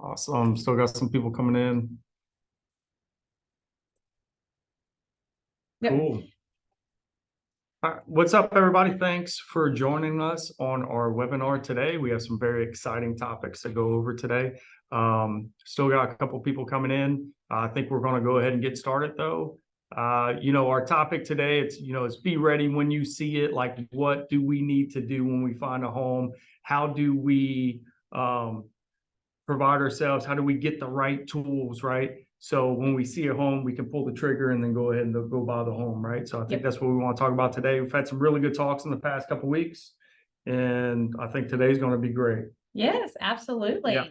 Awesome. Still got some people coming in. Yep. Cool. All right. What's up, everybody? Thanks for joining us on our webinar today. We have some very exciting topics to go over today. Still got a couple people coming in. I think we're going to go ahead and get started, though. Our topic today, it's be ready when you see it. Like, what do we need to do when we find a home? How do we provide ourselves? How do we get the right tools, right? So when we see a home, we can pull the trigger and then go ahead and go buy the home, right? So I think that's what we want to talk about today. We've had some really good talks in the past couple of weeks, and I think today's going to be great. Yes, absolutely. Yeah.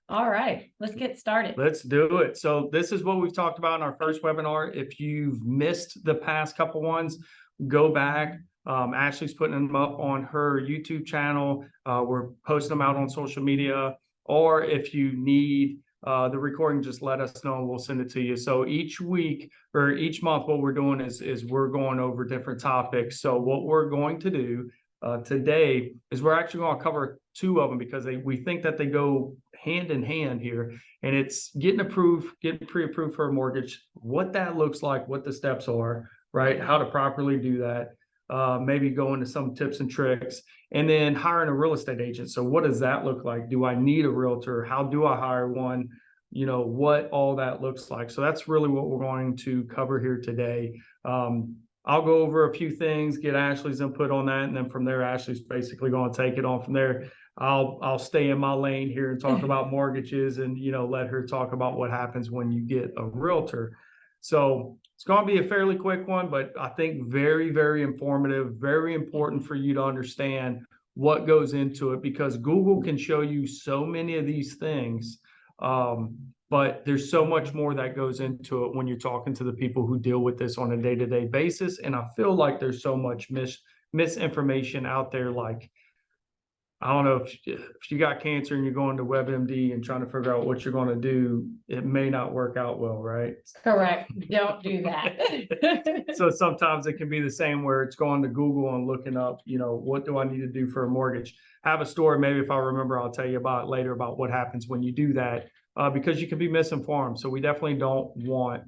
All right, let's get started. Let's do it. So this is what we've talked about in our first webinar. If you've missed the past couple ones, go back. Ashley's putting them up on her YouTube channel. We're posting them out on social media. Or if you need the recording, just let us know and we'll send it to you. So each week or each month, what we're doing is we're going over different topics. So what we're going to do today is we're actually going to cover two of them because we think that they go hand in hand here. And it's getting pre-approved for a mortgage, what that looks like, what the steps are, right? How to properly do that. Maybe go into some tips and tricks, and then hiring a real estate agent. So what does that look like? Do I need a realtor? How do I hire one? What all that looks like. So that's really what we're going to cover here today. I'll go over a few things, get Ashley's input on that, and then from there, Ashley's basically going to take it on from there. I'll stay in my lane here and talk about mortgages and, let her talk about what happens when you get a realtor. So it's going to be a fairly quick one, but I think very, very informative, very important for you to understand what goes into it, because Google can show you so many of these things, but there's so much more that goes into it when you're talking to the people who deal with this on a day-to-day basis. And I feel like there's so much misinformation out there. Like, I don't know if you got cancer and you're going to WebMD and trying to figure out what you're going to do, it may not work out well, right? Correct. Don't do that. So sometimes it can be the same where it's going to Google and looking up, what do I need to do for a mortgage? I have a story, maybe if I remember, I'll tell you about later about what happens when you do that, because you can be misinformed. So we definitely don't want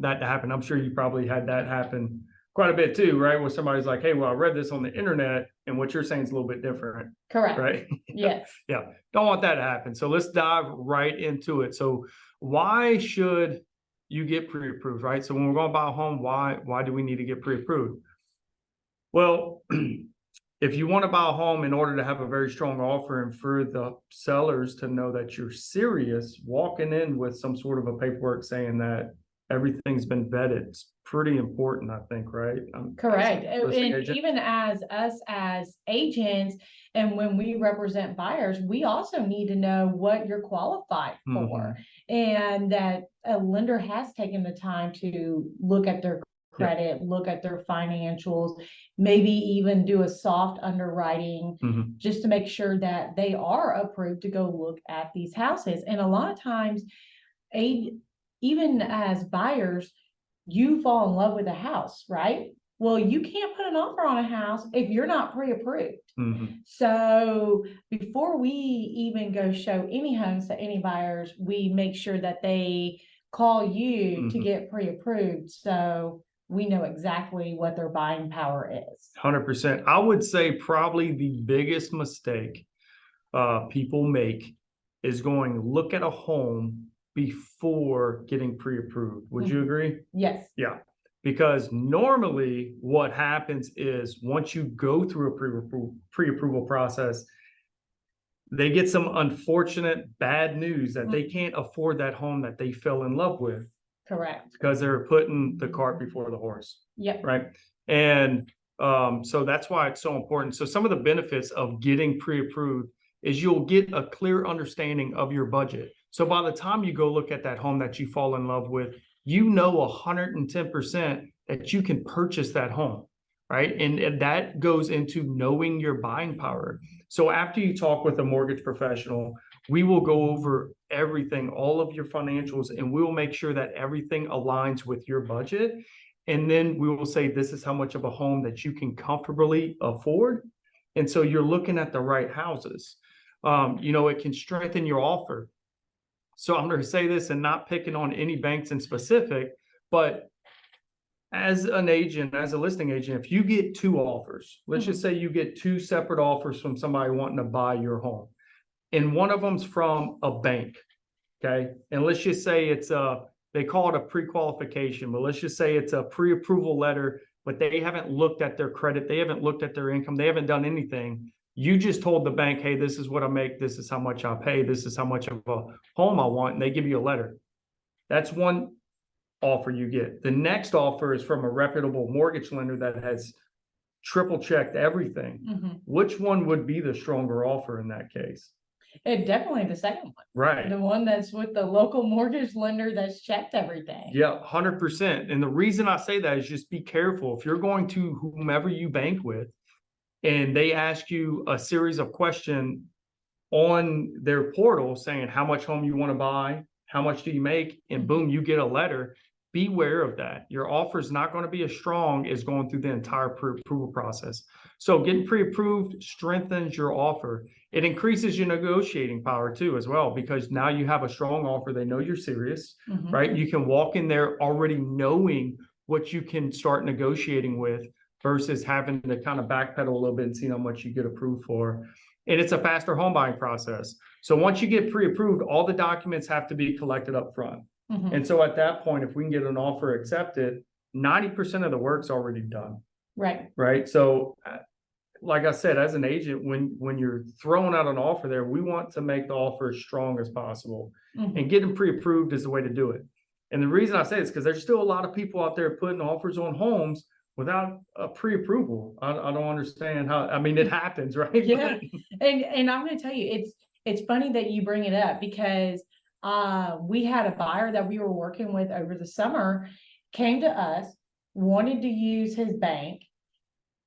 that to happen. I'm sure you probably had that happen quite a bit too, right? Where somebody's like, hey, well, I read this on the internet and what you're saying is a little bit different. Correct. Right? Yes. Yeah. Don't want that to happen. So let's dive right into it. So why should you get pre-approved, right? So when we're going to buy a home, why do we need to get pre-approved? Well, if you want to buy a home, in order to have a very strong offer and for the sellers to know that you're serious, walking in with some sort of a paperwork saying that everything's been vetted, it's pretty important, I think, right? Correct. And even as us as agents, and when we represent buyers, we also need to know what you're qualified for, and that a lender has taken the time to look at their credit, look at their financials, maybe even do a soft underwriting, just to make sure that they are approved to go look at these houses. And a lot of times, even as buyers, you fall in love with a house, right? Well, you can't put an offer on a house if you're not pre-approved. So before we even go show any homes to any buyers, we make sure that they call you to get pre-approved, so we know exactly what their buying power is. 100%. I would say probably the biggest mistake people make is going to look at a home before getting pre-approved. Would you agree? Yes. Yeah. Because normally what happens is once you go through a pre-approval process, they get some unfortunate bad news that they can't afford that home that they fell in love with. Correct. Because they're putting the cart before the horse. Yep. Right. And so that's why it's so important. So some of the benefits of getting pre-approved is you'll get a clear understanding of your budget. So by the time you go look at that home that you fall in love with, 110% that you can purchase that home, right? And that goes into knowing your buying power. So after you talk with a mortgage professional, we will go over everything, all of your financials, and we will make sure that everything aligns with your budget. And then we will say, this is how much of a home that you can comfortably afford. And so you're looking at the right houses. It can strengthen your offer. So I'm going to say this and not picking on any banks in specific, but as an agent, as a listing agent, if you get two offers, let's just say you get two separate offers from somebody wanting to buy your home, and one of them's from a bank, okay? And let's just say it's they call it a pre-qualification, but let's just say it's a pre-approval letter, but they haven't looked at their credit, they haven't looked at their income, they haven't done anything. You just told the bank, hey, this is what I make, this is how much I pay, this is how much of a home I want, and they give you a letter. That's one offer you get. The next offer is from a reputable mortgage lender that has triple checked everything. Which one would be the stronger offer in that case? It definitely the second one. Right. The one that's with the local mortgage lender that's checked everything. Yeah, 100%. And the reason I say that is just be careful. If you're going to whomever you bank with and they ask you a series of questions on their portal saying how much home you want to buy, how much do you make, and boom, you get a letter. Beware of that. Your offer is not going to be as strong as going through the entire pre-approval process. So getting pre-approved strengthens your offer. It increases your negotiating power too, as well, because now you have a strong offer. They know you're serious, right? You can walk in there already knowing what you can start negotiating with versus having to kind of backpedal a little bit and see how much you get approved for. And it's a faster home buying process. So once you get pre-approved, all the documents have to be collected up front. And so at that point, if we can get an offer accepted, 90% of the work's already done. Right. Right. So like I said, as an agent, when you're throwing out an offer there, we want to make the offer as strong as possible. And getting pre-approved is the way to do it. And the reason I say it is because there's still a lot of people out there putting offers on homes without a pre-approval. I don't understand how, I mean, it happens, right? Yeah. And I'm going to tell you, it's funny that you bring it up because we had a buyer that we were working with over the summer, came to us, wanted to use his bank.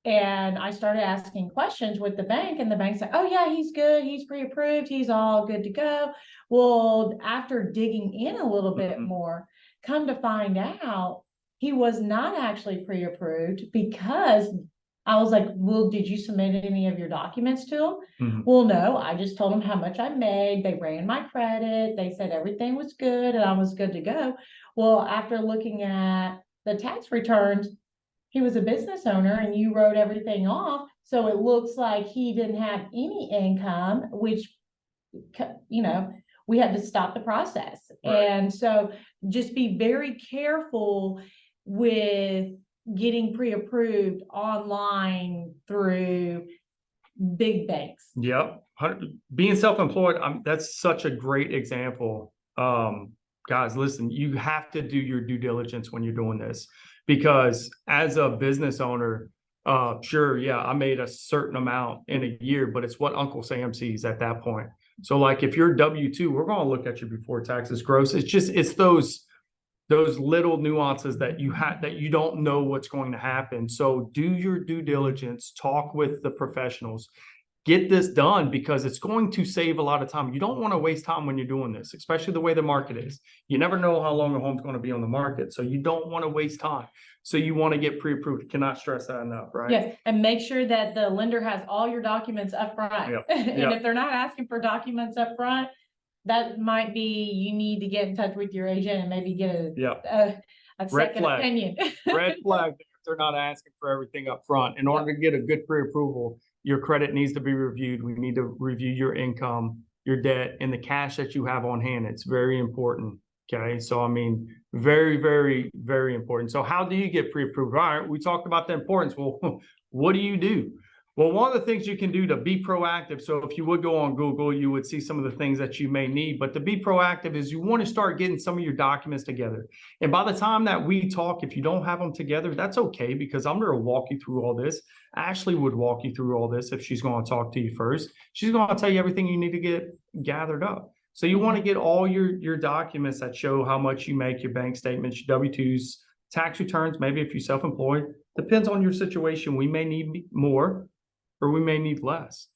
And I started asking questions with the bank, and the bank said, oh yeah, he's good. He's pre-approved. He's all good to go. Well, after digging in a little bit more, come to find out he was not actually pre-approved because I was like, well, did you submit any of your documents to him? Well, no, I just told him how much I made. They ran my credit. They said everything was good and I was good to go. Well, after looking at the tax returns, he was a business owner and you wrote everything off. So it looks like he didn't have any income, which, you know, we had to stop the process. Right. And so just be very careful with getting pre-approved online through big banks. Yep. Being self-employed, that's such a great example. Guys, listen, you have to do your due diligence when you're doing this, because as a business owner, sure, yeah, I made a certain amount in a year, but it's what Uncle Sam sees at that point. So like if you're W-2, we're going to look at you before taxes gross. It's those little nuances that you don't know what's going to happen. So do your due diligence, talk with the professionals, get this done, because it's going to save a lot of time. You don't want to waste time when you're doing this, especially the way the market is. You never know how long a home's going to be on the market. So you don't want to waste time. So you want to get pre-approved. Cannot stress that enough, right? Yes. And make sure that the lender has all your documents up front. Yep. And Yep. if they're not asking for documents up front, that might be, you need to get in touch with your agent and maybe get a second opinion. Red flag if they're not asking for everything up front. In order to get a good pre-approval, your credit needs to be reviewed. We need to review your income, your debt, and the cash that you have on hand. It's very important. Okay. So, I mean, very, very, very important. So how do you get pre-approved? All right. We talked about the importance. Well, what do you do? Well, one of the things you can do to be proactive, so if you would go on Google, you would see some of the things that you may need, but to be proactive is you want to start getting some of your documents together. And by the time that we talk, if you don't have them together, that's okay, because I'm going to walk you through all this. Ashley would walk you through all this if she's going to talk to you first. She's going to tell you everything you need to get gathered up. So you want to get all your documents that show how much you make, your bank statements, your W-2s, tax returns, maybe if you're self-employed. Depends on your situation. We may need more, or we may need less.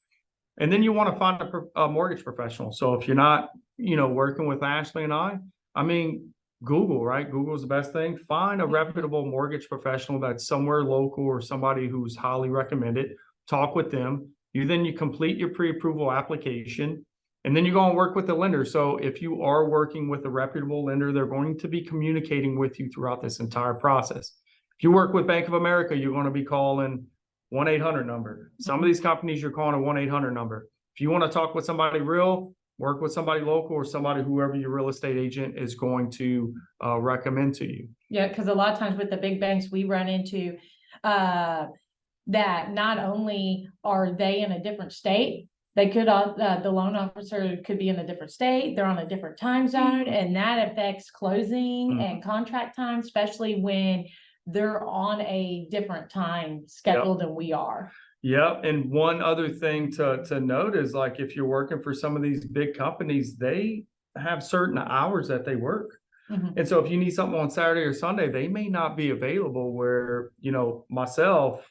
And then you want to find a mortgage professional. So if you're not, working with Ashley and I mean, Google, right? Google's the best thing. Find a reputable mortgage professional that's somewhere local or somebody who's highly recommended. Talk with them. You complete your pre-approval application. And then you go and work with the lender. So if you are working with a reputable lender, they're going to be communicating with you throughout this entire process. If you work with Bank of America, you're going to be calling 1-800 number. Some of these companies, you're calling a 1-800 number. If you want to talk with somebody real, work with somebody local or somebody, whoever your real estate agent is going to recommend to you. Yeah, because a lot of times with the big banks, we run into that not only are they in a different state, they could, the loan officer could be in a different state, they're on a different time zone, and that affects closing and contract time, especially when they're on a different time schedule than we are. Yep. And one other thing to note is, like, if you're working for some of these big companies, they have certain hours that they work. And so if you need something on Saturday or Sunday, they may not be available, where, you know, myself,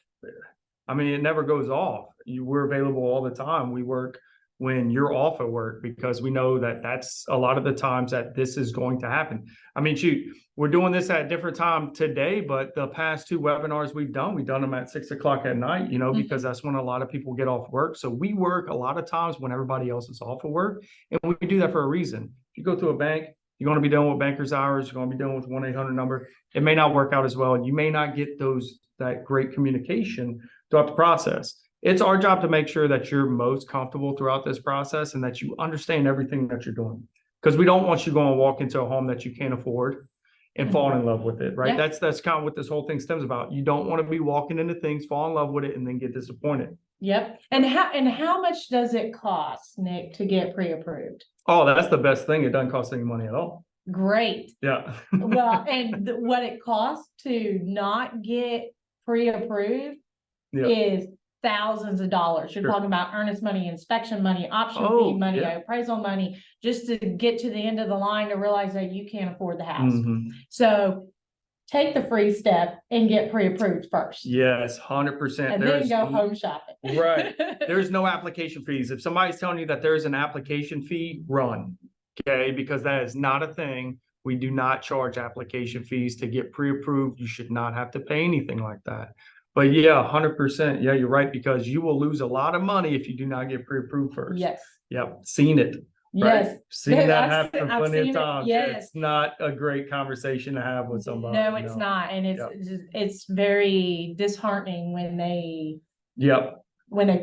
I mean, it never goes off. We're available all the time. We work when you're off at work, because we know that that's a lot of the times that this is going to happen. I mean, shoot, we're doing this at a different time today, but the past 2 webinars we've done them at 6 o'clock at night, you know, because that's when a lot of people get off work. So we work a lot of times when everybody else is off of work, and we do that for a reason. If you go to a bank, you're going to be dealing with banker's hours. You're going to be dealing with 1-800 number. It may not work out as well, and you may not get that great communication throughout the process. It's our job to make sure that you're most comfortable throughout this process and that you understand everything that you're doing, because we don't want you going to walk into a home that you can't afford and fall in love with it, right? Yeah. That's kind of what this whole thing stems about. You don't want to be walking into things, fall in love with it, and then get disappointed. Yep. And how much does it cost, Nick, to get pre-approved? Oh, that's the best thing. It doesn't cost any money at all. Great. Yeah. Well, and what it costs to not get pre-approved is thousands of dollars. You're talking about earnest money, inspection money, option fee money, appraisal money, just to get to the end of the line to realize that you can't afford the house. So take the free step and get pre-approved first. Yes, 100%. And then go home shopping. Right. There's no application fees. If somebody's telling you that there's an application fee, run. Okay, because that is not a thing. We do not charge application fees to get pre-approved. You should not have to pay anything like that. But yeah, 100%. Yeah, you're right, because you will lose a lot of money if you do not get pre-approved first. Yes. Yep. Seen it. Yes. Right? Seen that happen plenty of times. Yes. It's not a great conversation to have with somebody. No, it's not. And it's very disheartening when they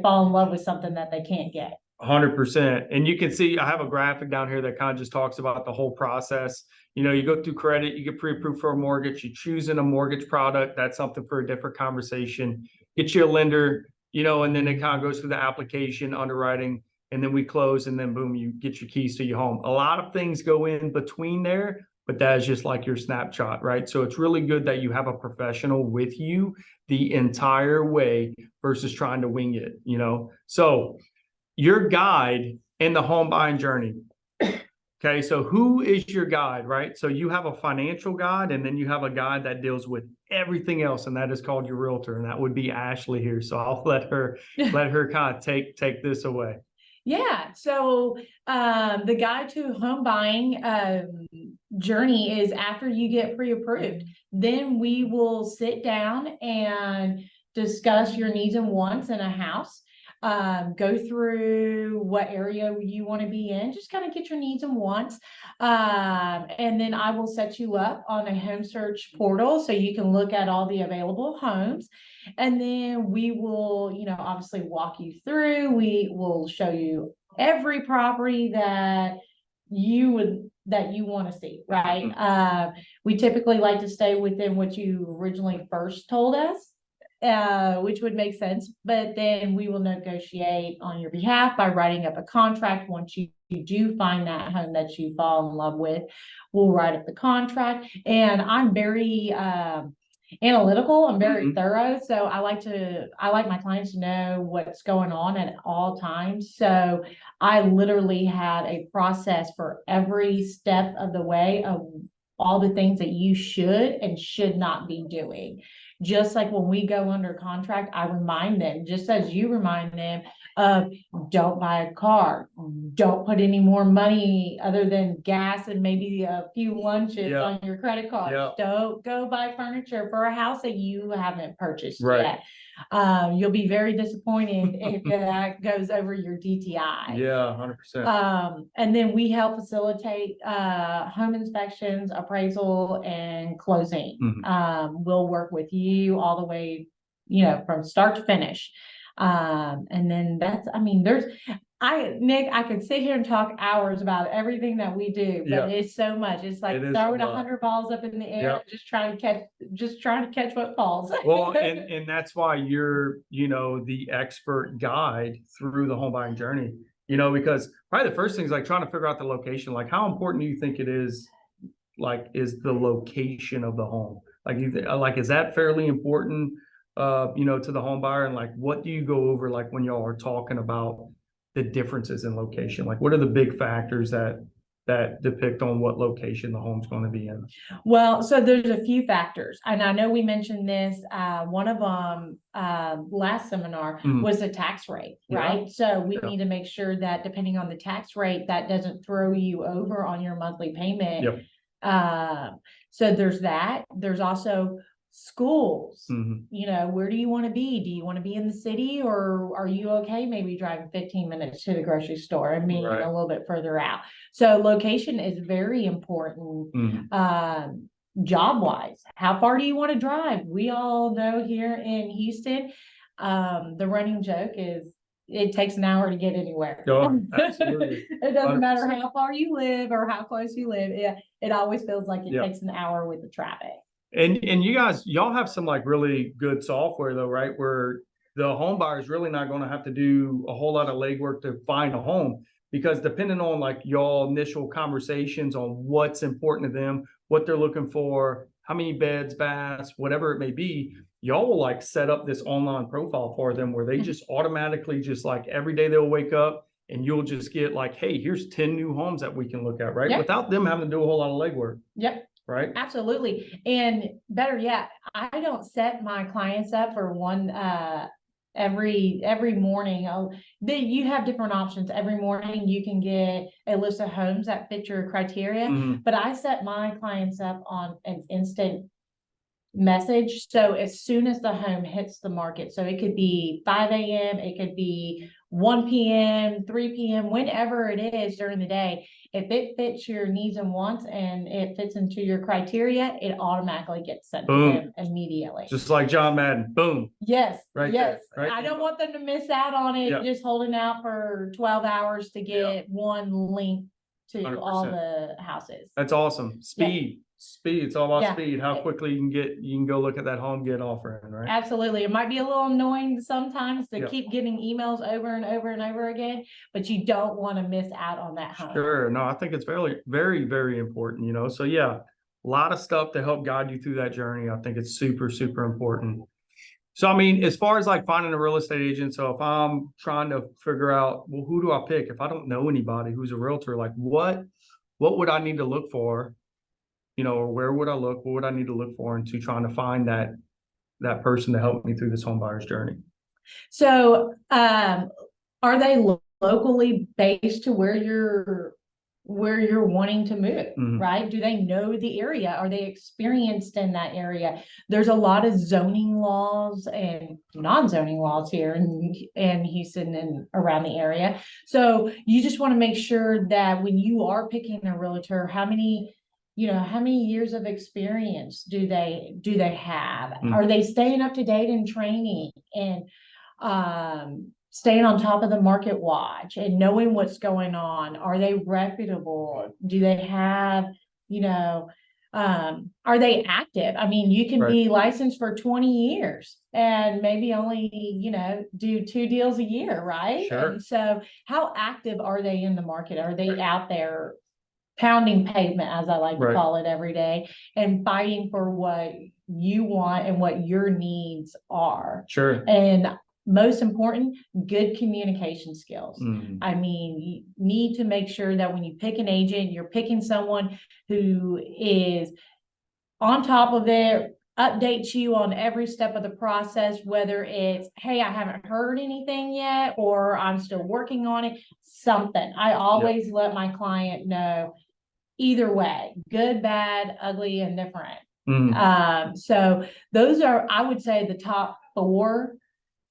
fall in love with something that they can't get. 100%. And you can see, I have a graphic down here that kind of just talks about the whole process. You know, you go through credit, you get pre-approved for a mortgage, you choosing a mortgage product. That's something for a different conversation. Get you a lender, you know, and then it kind of goes through the application, underwriting, and then we close, and then boom, you get your keys to your home. A lot of things go in between there, but that is just like your snapshot, right? So it's really good that you have a professional with you the entire way versus trying to wing it, you know? So your guide in the home buying journey. Okay, so who is your guide, right? So you have a financial guide, and then you have a guide that deals with everything else, and that is called your realtor, and that would be Ashley here. So I'll let her kind of take this away. Yeah, so the guide to home buying journey is after you get pre-approved. Then we will sit down and discuss your needs and wants in a house. Go through what area you want to be in, just kind of get your needs and wants. And then I will set you up on a home search portal so you can look at all the available homes. And then we will, you know, obviously walk you through. We will show you every property that you want to see, right? We typically like to stay within what you originally first told us, which would make sense, but then we will negotiate on your behalf by writing up a contract. Once you do find that home that you fall in love with, we'll write up the contract. And I'm very analytical. I'm very thorough. So I like my clients to know what's going on at all times. So I literally had a process for every step of the way of all the things that you should and should not be doing. Just like when we go under contract, I remind them, just as you remind them of, don't buy a car, don't put any more money other than gas and maybe a few lunches on your credit card. Don't go buy furniture for a house that you haven't purchased yet. You'll be very disappointed if that goes over your DTI. 100%. And then we help facilitate home inspections, appraisal, and closing. We'll work with you all the way, from start to finish. And then Nick, I could sit here and talk hours about everything that we do, but it's so much. It's like throwing 100 balls up in the air, just trying to catch what falls. Well, and that's why you're, the expert guide through the home buying journey, because probably the first thing is like trying to figure out the location. Like, how important do you think it is? Like, is the location of the home? Like, is that fairly important, to the home buyer? And like, what do you go over, like, when y'all are talking about the differences in location? Like, what are the big factors that depict on what location the home's going to be in? Well, so there's a few factors, and I know we mentioned this. One of them last seminar was the tax rate, right? So we need to make sure that depending on the tax rate, that doesn't throw you over on your monthly payment. So there's that. There's also schools. Where do you want to be? Do you want to be in the city, or are you okay maybe driving 15 minutes to the grocery store and being a little bit further out? So location is very important. Job wise, how far do you want to drive? We all know here in Houston, the running joke is it takes an hour to get anywhere. Absolutely. It doesn't matter how far you live or how close you live. It always feels like it takes an hour with the traffic. And y'all have some like really good software though, right? Where the home buyer is really not going to have to do a whole lot of legwork to find a home, because depending on like y'all initial conversations on what's important to them, what they're looking for, how many beds, baths, whatever it may be, y'all will like set up this online profile for them where they just automatically, just like every day they'll wake up and you'll just get like, hey, here's 10 new homes that we can look at, right? Without them having to do a whole lot of legwork. Right. Absolutely. And better yet, I don't set my clients up for one every morning. You have different options. Every morning you can get a list of homes that fit your criteria, but I set my clients up on an instant message. So as soon as the home hits the market, so it could be 5 a.m., it could be 1 p.m., 3 p.m., whenever it is during the day, if it fits your needs and wants and it fits into your criteria, it automatically gets sent to them immediately. Just like John Madden. Boom. Yes. Right. Yes. There, right? I don't want them to miss out on it, just holding out for 12 hours to get one link to 100%. All the houses. That's awesome. Speed. It's all about speed. How quickly you can go look at that home, get offer in, right? Absolutely. It might be a little annoying sometimes to keep getting emails over and over and over again, but you don't want to miss out on that home. Sure. No, I think it's very, very, very important, So a lot of stuff to help guide you through that journey. I think it's super, super important. So, I mean, as far as like finding a real estate agent, so if I'm trying to figure out, well, who do I pick? If I don't know anybody who's a realtor, like what would I need to look for? Or where would I look? What would I need to look for into trying to find that person to help me through this home buyer's journey? So, are they locally based to where you're wanting to move, right? Do they know the area? Are they experienced in that area? There's a lot of zoning laws and non-zoning laws here in Houston and around the area. So you just want to make sure that when you are picking a realtor, how many years of experience do they have? Are they staying up to date in training and staying on top of the market watch and knowing what's going on? Are they reputable? Do they have, are they active? I mean, you can be licensed for 20 years and maybe only, do 2 deals a year, right? Sure. And so how active are they in the market? Are they out there pounding pavement, as I like to call it, every day and fighting for what you want and what your needs are? Sure. And most important, good communication skills. I mean, you need to make sure that when you pick an agent, you're picking someone who is on top of it, updates you on every step of the process, whether it's, hey, I haven't heard anything yet, or I'm still working on it, something. I always let my client know either way, good, bad, ugly, and different. So those are, I would say, the top 4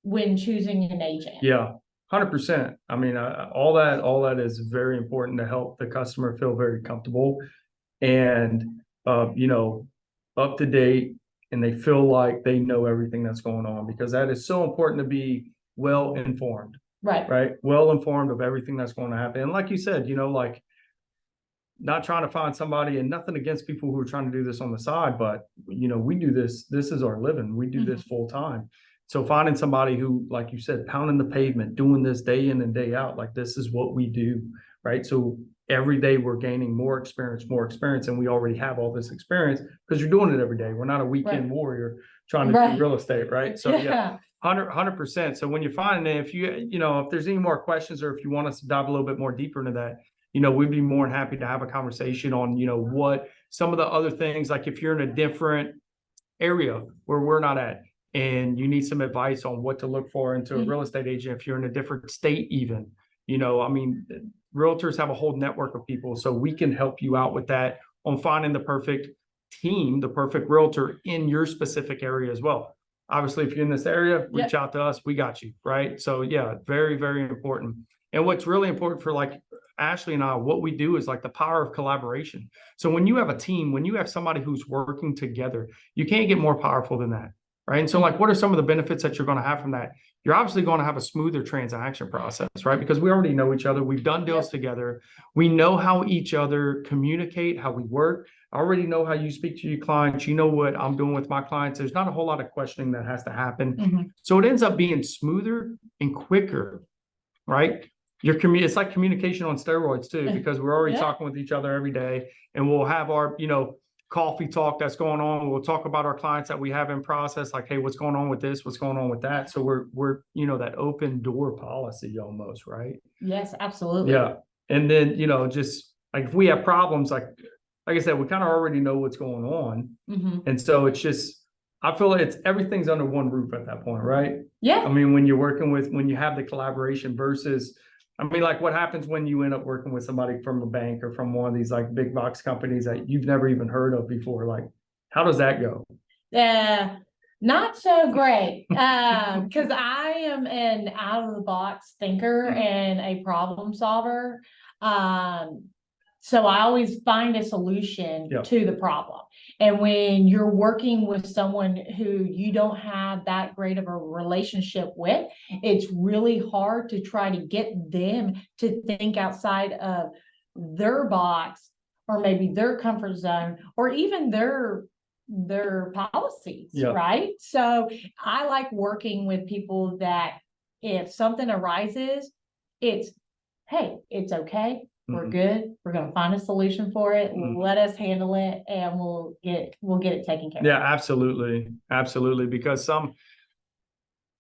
when choosing an agent. Yeah, 100%. I mean, all that is very important to help the customer feel very comfortable and, you know, up to date, and they feel like they know everything that's going on, because that is so important to be well informed, right? Well informed of everything that's going to happen. And like you said, you know, like, not trying to find somebody, and nothing against people who are trying to do this on the side, but you know, we do this is our living. We do this full time. So finding somebody who, like you said, pounding the pavement, doing this day in and day out, like this is what we do, right? So every day we're gaining more experience, and we already have all this experience because you're doing it every day. We're not a weekend warrior trying to do real estate, right? So yeah, 100%. So when you're finding it, if there's any more questions, or if you want us to dive a little bit more deeper into that, you know, we'd be more than happy to have a conversation on, you know, what some of the other things, like if you're in a different area where we're not at, and you need some advice on what to look for into a real estate agent, if you're in a different state, even, you know, I mean, realtors have a whole network of people, so we can help you out with that on finding the perfect team, the perfect realtor in your specific area as well. Obviously, if you're in this area, reach out to us. We got you, right? So yeah, very, very important. And what's really important for like Ashley and I, what we do is like the power of collaboration. So when you have a team, when you have somebody who's working together, you can't get more powerful than that, right? And so like, what are some of the benefits that you're going to have from that? You're obviously going to have a smoother transaction process, right? Because we already know each other. We've done deals together. We know how each other communicate, how we work. I already know how you speak to your clients. You know what I'm doing with my clients. There's not a whole lot of questioning that has to happen. So it ends up being smoother and quicker, right? It's like communication on steroids too, because we're already talking with each other every day, and we'll have our, you know, coffee talk that's going on. We'll talk about our clients that we have in process, like, hey, what's going on with this? What's going on with that? So we're, you know, that open door policy almost, right? Yes, absolutely. Yeah. And then, you know, just like if we have problems, like I said, we kind of already know what's going on. And so it's just, I feel like everything's under one roof at that point, right? Yeah. I mean, when you have the collaboration versus, I mean, like what happens when you end up working with somebody from a bank or from one of these like big box companies that you've never even heard of before? Like, how does that go? Not so great. Because I am an out of the box thinker and a problem solver. So I always find a solution to the problem. And when you're working with someone who you don't have that great of a relationship with, it's really hard to try to get them to think outside of their box, or maybe their comfort zone, or even their policies, right? So I like working with people that if something arises, it's, hey, it's okay. We're good. We're going to find a solution for it. Let us handle it, and we'll get it taken care of. Yeah, absolutely. Absolutely. Because some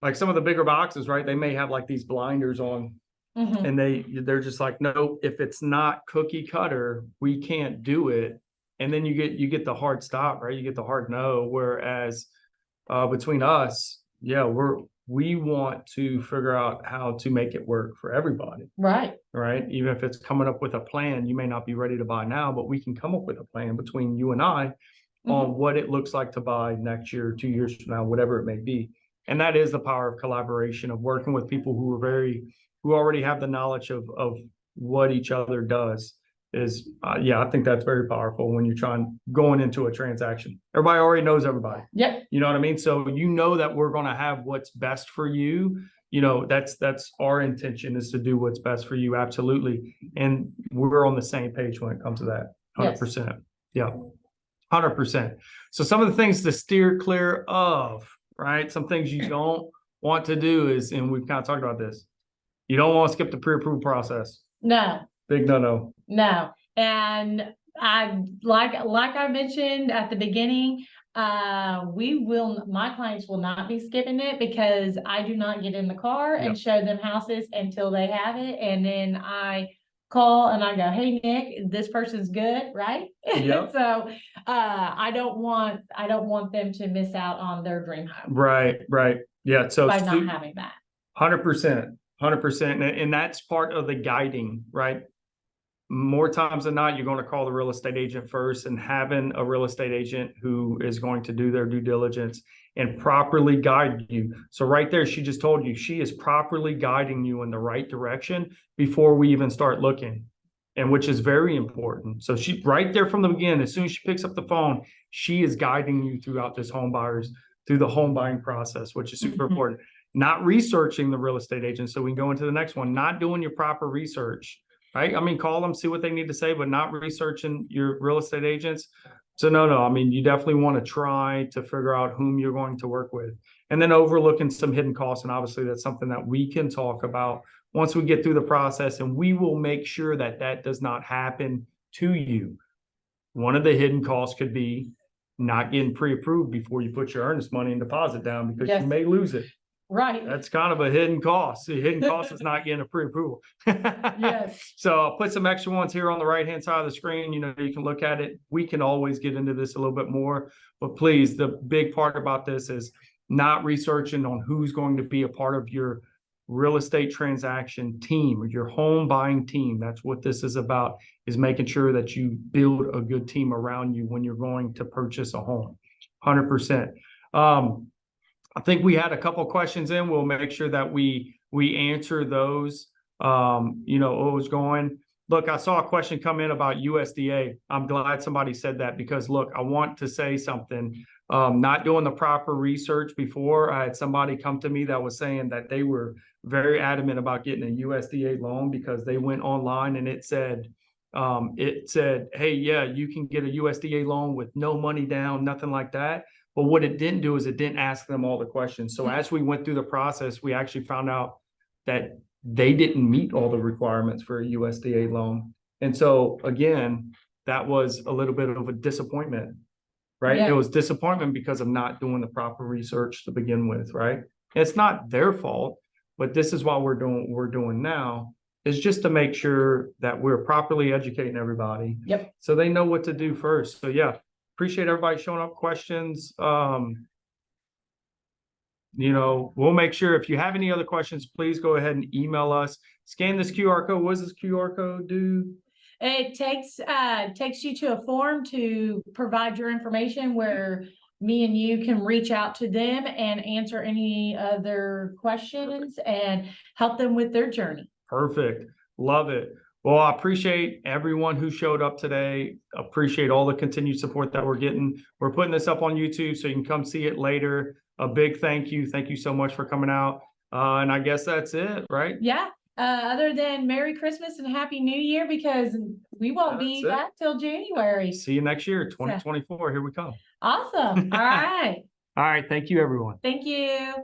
of the bigger boxes, right? They may have like these blinders on, and they're just like, no, if it's not cookie cutter, we can't do it. And then you get the hard stop, right? You get the hard no. Whereas between us, we want to figure out how to make it work for everybody. Right. Even if it's coming up with a plan, you may not be ready to buy now, but we can come up with a plan between you and I on what it looks like to buy next year, 2 years from now, whatever it may be. And that is the power of collaboration, of working with people who already have the knowledge of what each other does. Is I think that's very powerful when you're going into a transaction. Everybody already knows everybody. Yep. You know what I mean? So you know that we're going to have what's best for you. You know, that's our intention, is to do what's best for you. Absolutely. And we're on the same page when it comes to that. 100%. Yeah. 100%. So some of the things to steer clear of, right? Some things you don't want to do is, and we've kind of talked about this, you don't want to skip the pre-approval process. No. Big no. No. And I like I mentioned at the beginning, my clients will not be skipping it, because I do not get in the car and show them houses until they have it. And then I call and I go, hey, Nick, this person's good, right? Yep. So, I don't want them to miss out on their dream home Right. Yeah. So by not having that. 100%, 100%. And that's part of the guiding, right? More times than not, you're going to call the real estate agent first, and having a real estate agent who is going to do their due diligence and properly guide you. So right there, she just told you she is properly guiding you in the right direction before we even start looking, and which is very important. So she right there from the beginning, as soon as she picks up the phone, she is guiding you throughout this through the home buying process, which is super important. Not researching the real estate agent. So we can go into the next one, not doing your proper research. Right? I mean, call them, see what they need to say, but not researching your real estate agents. So no. I mean, you definitely want to try to figure out whom you're going to work with, and then overlooking some hidden costs. And obviously, that's something that we can talk about once we get through the process, and we will make sure that that does not happen to you. One of the hidden costs could be not getting pre-approved before you put your earnest money and deposit down, because you may lose it. Right. That's kind of a hidden cost. The hidden cost is not getting a pre-approval. Yes. So I'll put some extra ones here on the right-hand side of the screen. You know, you can look at it. We can always get into this a little bit more, but please, the big part about this is not researching on who's going to be a part of your real estate transaction team or your home buying team. That's what this is about, is making sure that you build a good team around you when you're going to purchase a home. 100%. I think we had a couple of questions in. We'll make sure that we answer those. You know, what was going. Look, I saw a question come in about USDA. I'm glad somebody said that, because look, I want to say something. Not doing the proper research before. I had somebody come to me that was saying that they were very adamant about getting a USDA loan because they went online and it said, hey, yeah, you can get a USDA loan with no money down, nothing like that. But what it didn't do is it didn't ask them all the questions. So as we went through the process, we actually found out that they didn't meet all the requirements for a USDA loan. And so again, that was a little bit of a disappointment, right? Yeah. It was disappointment because of not doing the proper research to begin with, right? It's not their fault, but this is why we're doing now, is just to make sure that we're properly educating everybody. Yep. So they know what to do first. So yeah, appreciate everybody showing up. Questions. You know, we'll make sure if you have any other questions, please go ahead and email us. Scan this QR code. What does this QR code do? It takes you to a form to provide your information where me and you can reach out to them and answer any other questions and help them with their journey. Perfect. Love it. Well, I appreciate everyone who showed up today. Appreciate all the continued support that we're getting. We're putting this up on YouTube so you can come see it later. A big thank you. Thank you so much for coming out. And I guess that's it, right? Yeah. Other than Merry Christmas and Happy New Year, because we won't be back till January. See you next year, 2024. Here we come. Awesome. All right. All right. Thank you, everyone. Thank you.